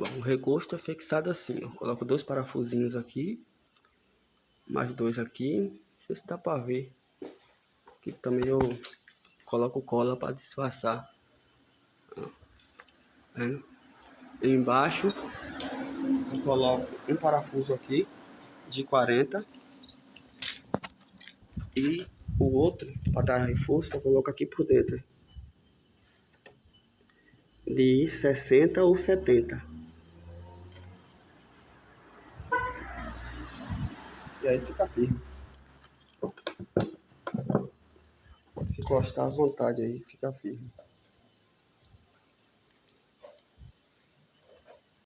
Bom, o recosto é fixado assim, ó. Coloco 2 parafusinhos aqui, mais 2 aqui. Não sei se dá pra ver. Aqui também eu coloco cola para disfarçar. Vendo? Embaixo eu coloco um parafuso aqui de 40 e o outro, para dar reforço, eu coloco aqui por dentro de 60 ou 70. E aí fica firme. Se encostar à vontade aí, fica firme.